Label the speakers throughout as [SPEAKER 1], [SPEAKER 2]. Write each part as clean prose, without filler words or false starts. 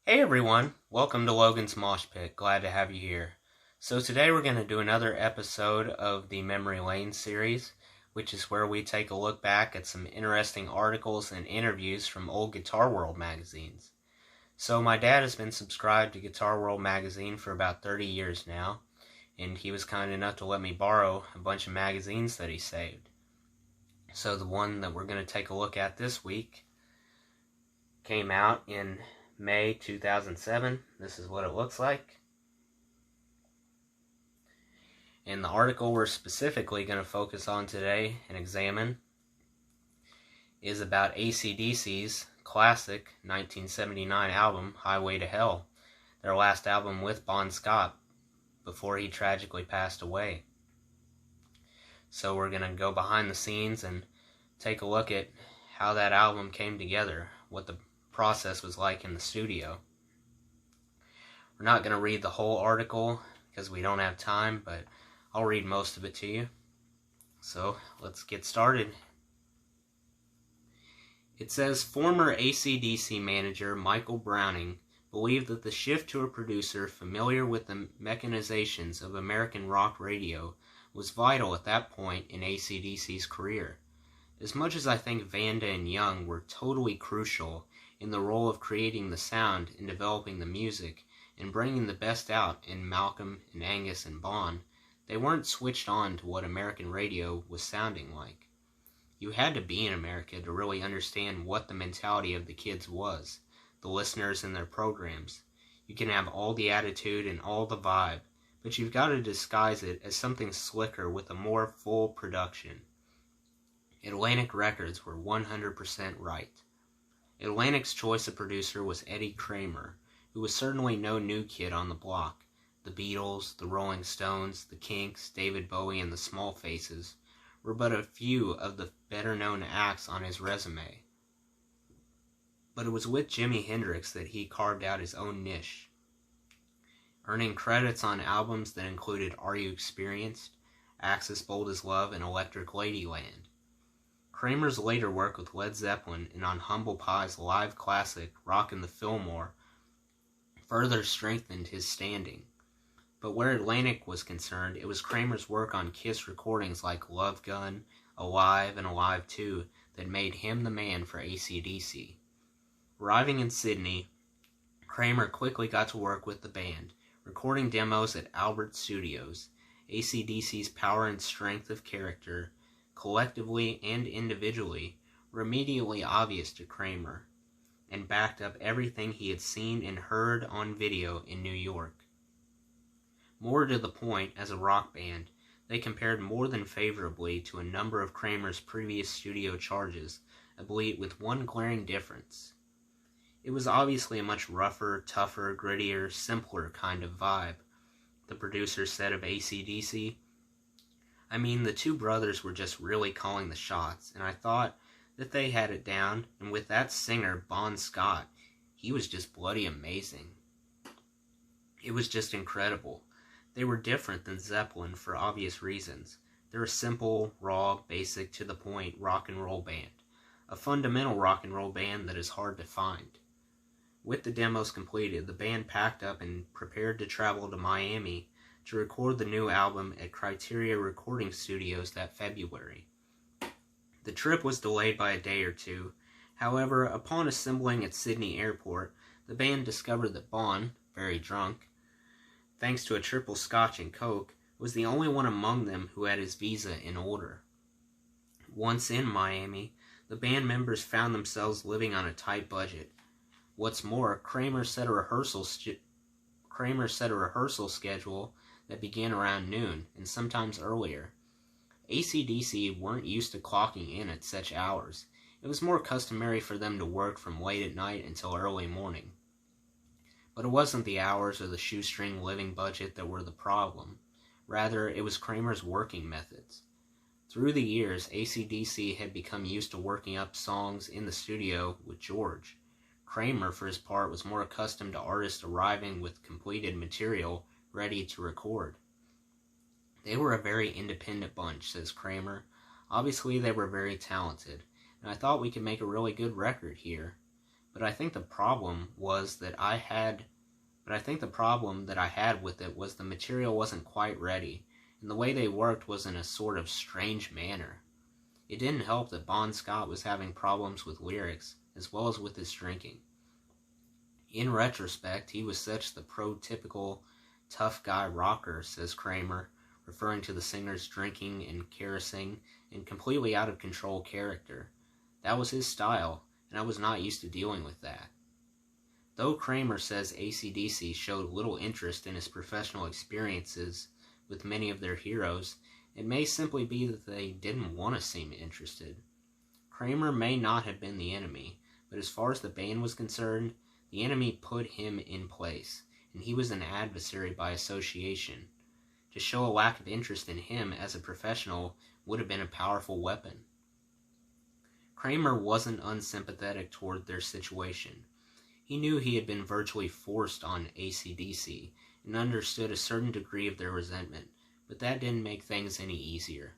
[SPEAKER 1] Hey everyone, welcome to Logan's Mosh Pit. Glad to have you here. So today we're going to do another episode of the Memory Lane series, which is where we take a look back at some interesting articles and interviews from old Guitar World magazines. So my dad has been subscribed to Guitar World magazine for about 30 years now, and he was kind enough to let me borrow a bunch of magazines that he saved. So the one that we're going to take a look at this week came out in May 2007. This is what it looks like. And the article we're specifically going to focus on today and examine is about AC/DC's classic 1979 album, Highway to Hell, their last album with Bon Scott before he tragically passed away. So we're going to go behind the scenes and take a look at how that album came together, what the process was like in the studio. We're not going to read the whole article because we don't have time, but I'll read most of it to you. So let's get started. It says, former AC/DC manager Michael Browning believed that the shift to a producer familiar with the mechanizations of American rock radio was vital at that point in AC/DC's career. As much as I think Vanda and Young were totally crucial in the role of creating the sound and developing the music and bringing the best out in Malcolm and Angus and Bon, they weren't switched on to what American radio was sounding like. You had to be in America to really understand what the mentality of the kids was, the listeners and their programs. You can have all the attitude and all the vibe, but you've got to disguise it as something slicker with a more full production. Atlantic Records were 100% right. Atlantic's choice of producer was Eddie Kramer, who was certainly no new kid on the block. The Beatles, the Rolling Stones, the Kinks, David Bowie, and the Small Faces were but a few of the better-known acts on his resume. But it was with Jimi Hendrix that he carved out his own niche, earning credits on albums that included Are You Experienced, Axis Bold as Love, and Electric Ladyland. Kramer's later work with Led Zeppelin and on Humble Pie's live classic Rockin' the Fillmore further strengthened his standing. But where Atlantic was concerned, it was Kramer's work on Kiss recordings like Love Gun, Alive, and Alive 2 that made him the man for AC/DC. Arriving in Sydney, Kramer quickly got to work with the band, recording demos at Albert Studios. AC/DC's power and strength of character, collectively and individually, were immediately obvious to Kramer, and backed up everything he had seen and heard on video in New York. More to the point, as a rock band, they compared more than favorably to a number of Kramer's previous studio charges, albeit with one glaring difference. It was obviously a much rougher, tougher, grittier, simpler kind of vibe, the producer said of AC/DC. I mean, the two brothers were just really calling the shots, and I thought that they had it down, and with that singer, Bon Scott, he was just bloody amazing. It was just incredible. They were different than Zeppelin for obvious reasons. They're a simple, raw, basic, to-the-point rock and roll band. A fundamental rock and roll band that is hard to find. With the demos completed, the band packed up and prepared to travel to Miami to record the new album at Criteria Recording Studios that February. The trip was delayed by a day or two. However, upon assembling at Sydney Airport, the band discovered that Bon, very drunk, thanks to a triple scotch and coke, was the only one among them who had his visa in order. Once in Miami, the band members found themselves living on a tight budget. What's more, Kramer set a rehearsal schedule that began around noon, and sometimes earlier. AC/DC weren't used to clocking in at such hours. It was more customary for them to work from late at night until early morning. But it wasn't the hours or the shoestring living budget that were the problem. Rather, it was Kramer's working methods. Through the years, AC/DC had become used to working up songs in the studio with George. Kramer, for his part, was more accustomed to artists arriving with completed material ready to record. They were a very independent bunch, says Kramer. Obviously, they were very talented, and I thought we could make a really good record here. But I think the problem that I had with it was the material wasn't quite ready, and the way they worked was in a sort of strange manner. It didn't help that Bon Scott was having problems with lyrics, as well as with his drinking. In retrospect, he was such the prototypical tough guy rocker, says Kramer, referring to the singer's drinking and caressing and completely out of control character. That was his style, and I was not used to dealing with that. Though Kramer says AC/DC showed little interest in his professional experiences with many of their heroes, it may simply be that they didn't want to seem interested. Kramer may not have been the enemy, but as far as the band was concerned, the enemy put him in place, and he was an adversary by association. To show a lack of interest in him as a professional would have been a powerful weapon. Kramer wasn't unsympathetic toward their situation. He knew he had been virtually forced on AC/DC and understood a certain degree of their resentment, but that didn't make things any easier.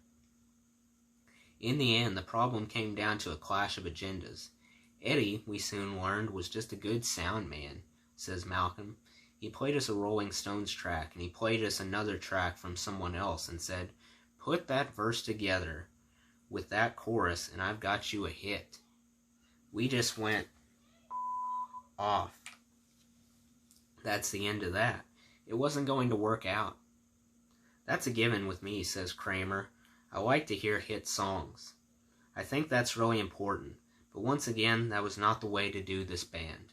[SPEAKER 1] In the end, the problem came down to a clash of agendas. Eddie, we soon learned, was just a good sound man, says Malcolm. He played us a Rolling Stones track, and he played us another track from someone else and said, "Put that verse together with that chorus and I've got you a hit." We just went off. That's the end of that. It wasn't going to work out. That's a given with me, says Kramer. I like to hear hit songs. I think that's really important, but once again, that was not the way to do this band.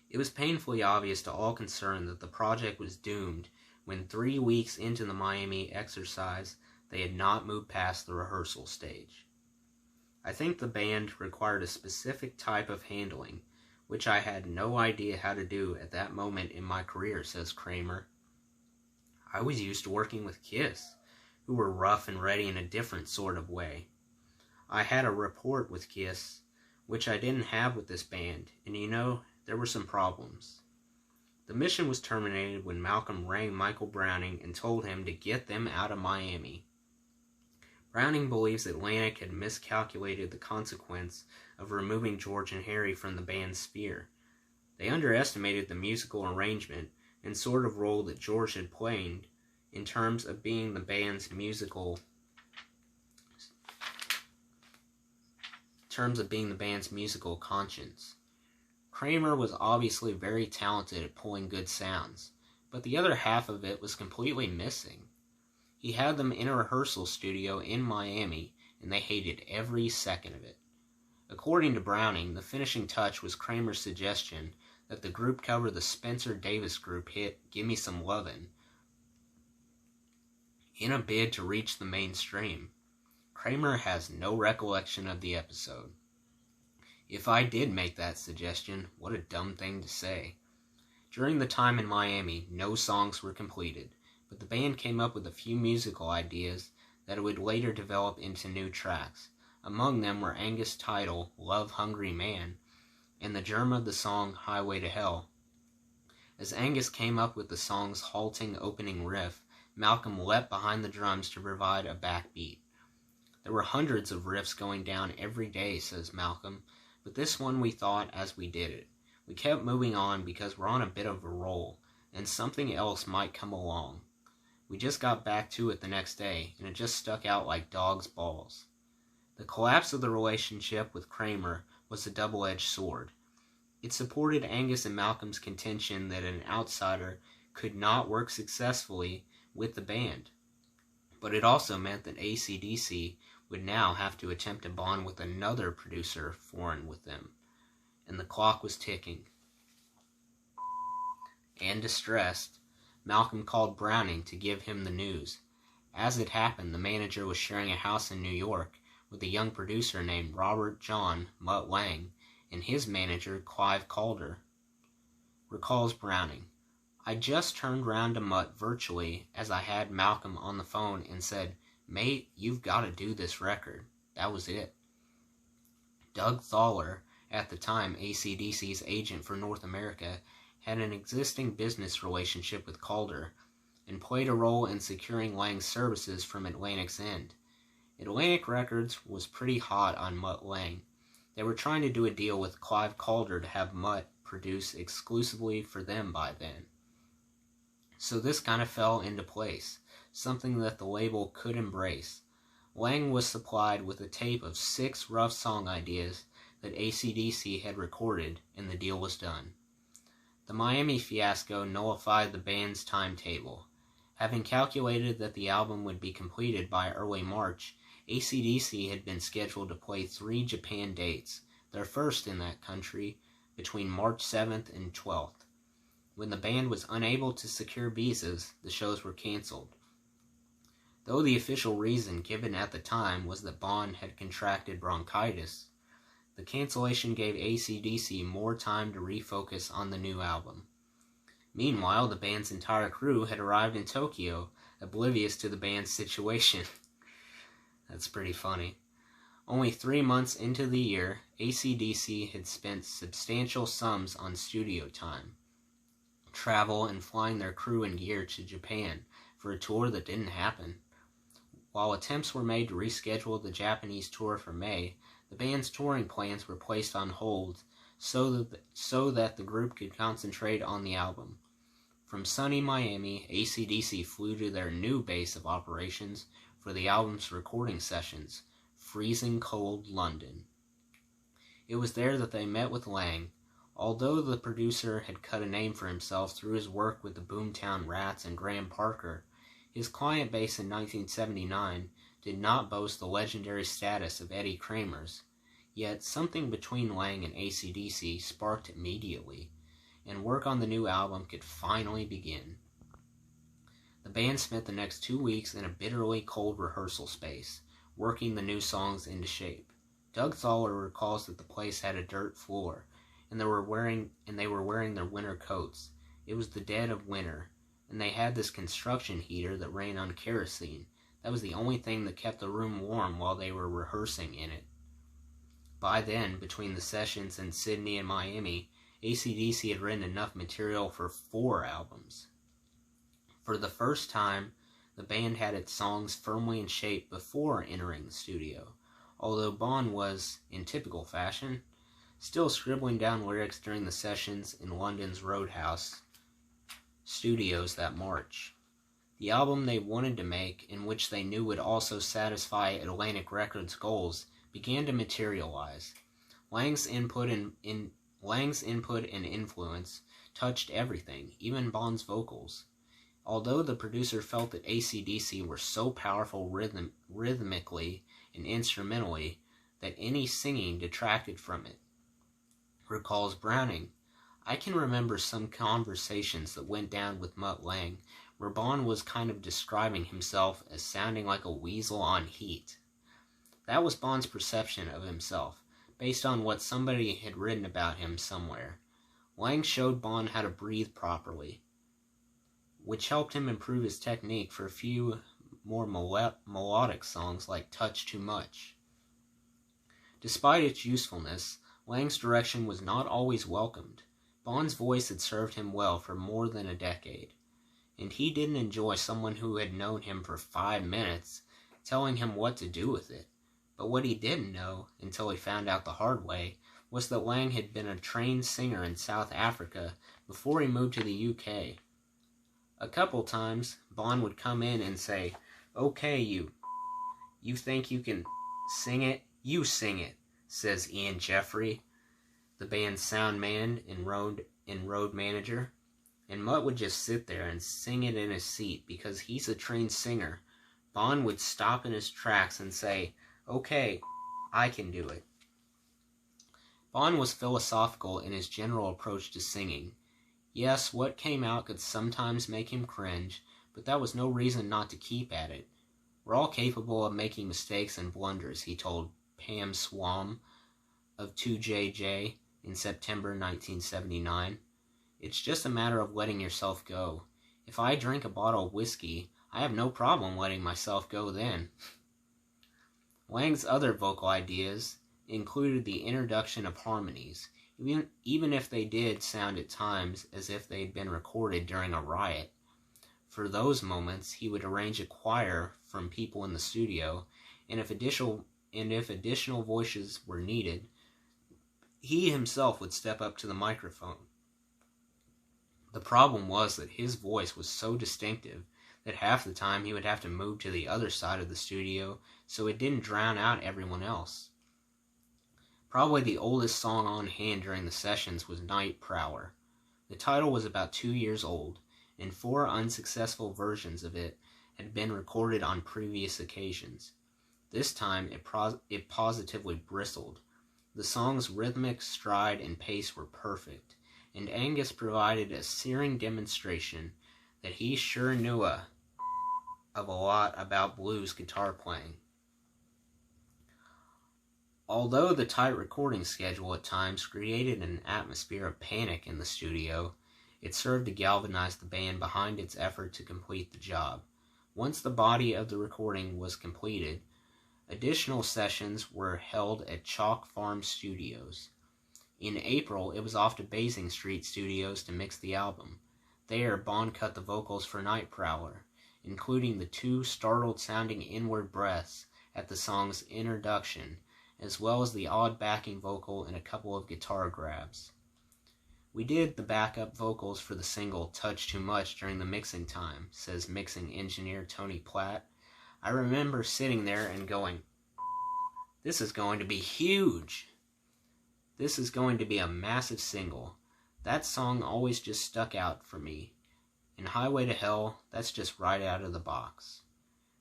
[SPEAKER 1] It was painfully obvious to all concerned that the project was doomed when 3 weeks into the Miami exercise, they had not moved past the rehearsal stage. I think the band required a specific type of handling, which I had no idea how to do at that moment in my career, says Kramer. I was used to working with Kiss, who were rough and ready in a different sort of way. I had a rapport with Kiss, which I didn't have with this band, and there were some problems. The mission was terminated when Malcolm rang Michael Browning and told him to get them out of Miami. Browning believes Atlantic had miscalculated the consequence of removing George and Harry from the band's sphere. They underestimated the musical arrangement and sort of role that George had played in terms of being the band's musical conscience. Kramer was obviously very talented at pulling good sounds, but the other half of it was completely missing. He had them in a rehearsal studio in Miami, and they hated every second of it. According to Browning, the finishing touch was Kramer's suggestion that the group cover the Spencer Davis Group hit "Gimme Some Lovin'" in a bid to reach the mainstream. Kramer has no recollection of the episode. If I did make that suggestion, what a dumb thing to say. During the time in Miami, no songs were completed, but the band came up with a few musical ideas that would later develop into new tracks. Among them were Angus' title, "Love Hungry Man," and the germ of the song, "Highway to Hell." As Angus came up with the song's halting opening riff, Malcolm leapt behind the drums to provide a backbeat. There were hundreds of riffs going down every day, says Malcolm, but this one we thought as we did it. We kept moving on because we're on a bit of a roll, and something else might come along. We just got back to it the next day, and it just stuck out like dog's balls. The collapse of the relationship with Kramer was a double-edged sword. It supported Angus and Malcolm's contention that an outsider could not work successfully with the band, but it also meant that AC/DC would now have to attempt to bond with another producer foreign with them, and the clock was ticking. And distressed, Malcolm called Browning to give him the news. As it happened, the manager was sharing a house in New York with a young producer named Robert John Mutt Lang and his manager, Clive Calder. Recalls Browning, I just turned round to Mutt virtually as I had Malcolm on the phone and said, "Mate, you've got to do this record." That was it. Doug Thaller, at the time AC/DC's agent for North America, had an existing business relationship with Calder and played a role in securing Lang's services from Atlantic's end. Atlantic Records was pretty hot on Mutt Lang, They were trying to do a deal with Clive Calder to have Mutt produce exclusively for them by then. So this kind of fell into place, something that the label could embrace. Lang was supplied with a tape of 6 rough song ideas that AC/DC had recorded, and the deal was done. The Miami fiasco nullified the band's timetable. Having calculated that the album would be completed by early March, AC/DC had been scheduled to play 3 Japan dates, their first in that country, between March 7th and 12th. When the band was unable to secure visas, the shows were canceled. Though the official reason given at the time was that Bon had contracted bronchitis, the cancellation gave AC/DC more time to refocus on the new album. Meanwhile, the band's entire crew had arrived in Tokyo, oblivious to the band's situation. That's pretty funny. Only 3 months into the year, AC/DC had spent substantial sums on studio time, travel, and flying their crew and gear to Japan for a tour that didn't happen. While attempts were made to reschedule the Japanese tour for May, the band's touring plans were placed on hold so that the group could concentrate on the album. From sunny Miami, AC/DC flew to their new base of operations for the album's recording sessions, freezing cold London. It was there that they met with Lang. Although the producer had cut a name for himself through his work with the Boomtown Rats and Graham Parker, his client base in 1979 did not boast the legendary status of Eddie Kramer's. Yet something between Lang and AC/DC sparked immediately, and work on the new album could finally begin. The band spent the next 2 weeks in a bitterly cold rehearsal space, working the new songs into shape. Doug Thaler recalls that the place had a dirt floor, and they were wearing their winter coats. It was the dead of winter, and they had this construction heater that ran on kerosene. That was the only thing that kept the room warm while they were rehearsing in it. By then, between the sessions in Sydney and Miami, AC/DC had written enough material for 4 albums. For the first time, the band had its songs firmly in shape before entering the studio, although Bon was, in typical fashion, still scribbling down lyrics during the sessions in London's Roadhouse studios that March. The album they wanted to make, and which they knew would also satisfy Atlantic Records' goals, began to materialize. Lang's input and influence touched everything, even Bon's vocals. Although the producer felt that AC/DC were so powerful rhythmically and instrumentally that any singing detracted from it. Recalls Browning, I can remember some conversations that went down with Mutt Lang where Bon was kind of describing himself as sounding like a weasel on heat. That was Bon's perception of himself, based on what somebody had written about him somewhere. Lang showed Bon how to breathe properly, which helped him improve his technique for a few more melodic songs like Touch Too Much. Despite its usefulness, Lang's direction was not always welcomed. Bon's voice had served him well for more than a decade, and he didn't enjoy someone who had known him for 5 minutes telling him what to do with it. But what he didn't know, until he found out the hard way, was that Lang had been a trained singer in South Africa before he moved to the UK. A couple times, Bon would come in and say, "Okay, you think you can sing it? You sing it," says Ian Jeffrey, the band's sound man and road manager. And Mutt would just sit there and sing it in his seat because he's a trained singer. Bon would stop in his tracks and say, "Okay, I can do it." Bon was philosophical in his general approach to singing. Yes, what came out could sometimes make him cringe, but that was no reason not to keep at it. We're all capable of making mistakes and blunders, he told Pam Swam of 2JJ in September 1979. It's just a matter of letting yourself go. If I drink a bottle of whiskey, I have no problem letting myself go then. Lang's other vocal ideas included the introduction of harmonies, even if they did sound at times as if they had been recorded during a riot. For those moments, he would arrange a choir from people in the studio, and if additional voices were needed, he himself would step up to the microphone. The problem was that his voice was so distinctive that half the time he would have to move to the other side of the studio so it didn't drown out everyone else. Probably the oldest song on hand during the sessions was Night Prowler. The title was about 2 years old, and 4 unsuccessful versions of it had been recorded on previous occasions. This time it positively bristled. The song's rhythmic stride and pace were perfect, and Angus provided a searing demonstration that he sure knew of a lot about blues guitar playing. Although the tight recording schedule at times created an atmosphere of panic in the studio, it served to galvanize the band behind its effort to complete the job. Once the body of the recording was completed, additional sessions were held at Chalk Farm Studios. In April, it was off to Basing Street Studios to mix the album. There, Bond cut the vocals for Night Prowler, including the 2 startled-sounding inward breaths at the song's introduction, as well as the odd backing vocal and a couple of guitar grabs. We did the backup vocals for the single Touch Too Much during the mixing time, says mixing engineer Tony Platt. I remember sitting there and going, this is going to be huge. This is going to be a massive single. That song always just stuck out for me. And Highway to Hell, that's just right out of the box.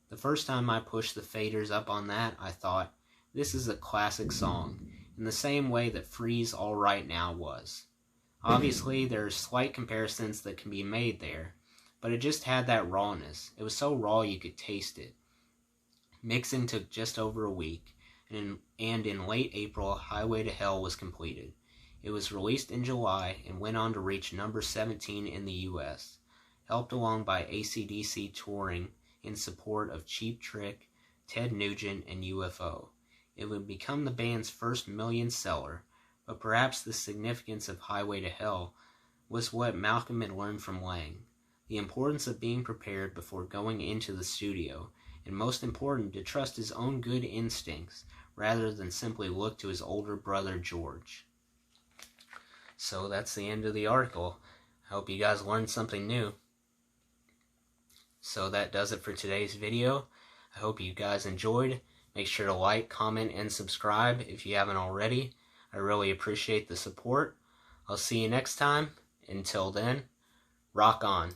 [SPEAKER 1] The first time I pushed the faders up on that, I thought, this is a classic song, in the same way that Freeze All Right Now was. Obviously, there are slight comparisons that can be made there, but it just had that rawness. It was so raw you could taste it. Mixing took just over a week, and in late April, Highway to Hell was completed. It was released in July and went on to reach number 17 in the U.S., helped along by AC/DC touring in support of Cheap Trick, Ted Nugent, and UFO. It would become the band's first million seller, but perhaps the significance of Highway to Hell was what Malcolm had learned from Lang, the importance of being prepared before going into the studio, and most important, to trust his own good instincts rather than simply look to his older brother George. So that's the end of the article. I hope you guys learned something new. So that does it for today's video. I hope you guys enjoyed. Make sure to like, comment, and subscribe if you haven't already. I really appreciate the support. I'll see you next time. Until then, rock on.